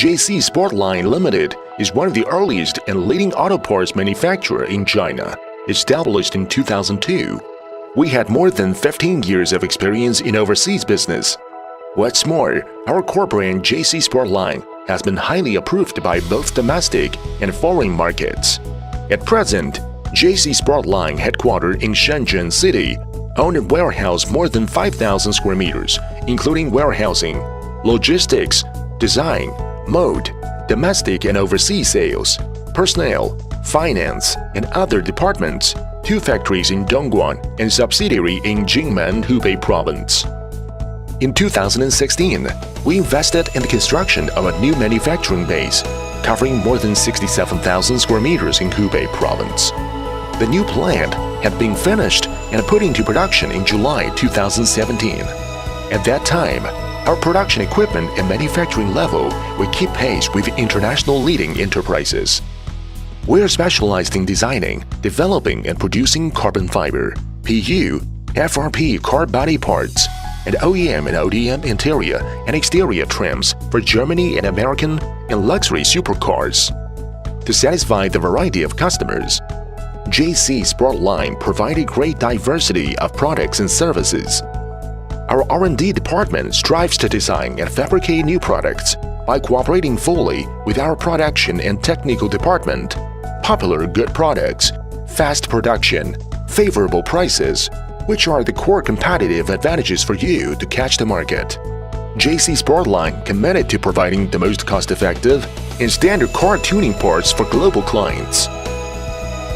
Jcsportline Limited is one of the earliest and leading auto parts manufacturer in China, established in 2002. We had more than 15 years of experience in overseas business. What's more, our core brand Jcsportline has been highly approved by both domestic and foreign markets. At present, Jcsportline, headquartered in Shenzhen City, own a warehouse more than 5,000 square meters, including warehousing, logistics, design, mold, domestic and overseas sales, personnel, finance, and other departments, 2 factories in Dongguan and subsidiary in Jingmen, Hubei Province. In 2016, we invested in the construction of a new manufacturing base, covering more than 67,000 square meters in Hubei Province. The new plant had been finished and put into production in July 2017. At that time, our production equipment and manufacturing level will keep pace with international leading enterprises. We are specialized in designing, developing, and producing carbon fiber, PU, FRP car body parts, and OEM and ODM interior and exterior trims for Germany and American and luxury supercars. To satisfy the variety of customers, Jcsportline provided great diversity of products and services. Our R&D department strives to design and fabricate new products by cooperating fully with our production and technical department. Popular good products, fast production, favorable prices, which are the core competitive advantages for you to catch the market. Jcsportline committed to providing the most cost-effective and standard car tuning parts for global clients.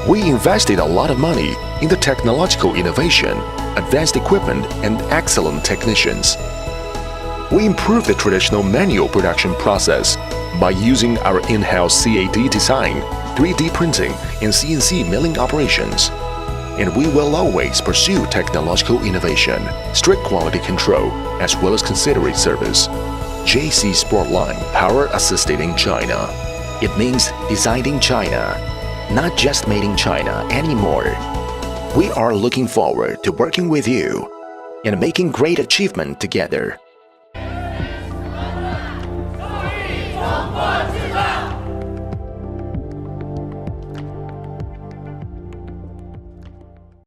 We invested a lot of money in the technological innovation, advanced equipment, and excellent technicians. We improved the traditional manual production process by using our in-house CAD design, 3D printing, and CNC milling operations. And we will always pursue technological innovation, strict quality control, as well as considerate service. Jcsportline, power assisted in China. It means designed in China, not just made in China anymore. We are looking forward to working with you and making great achievement together.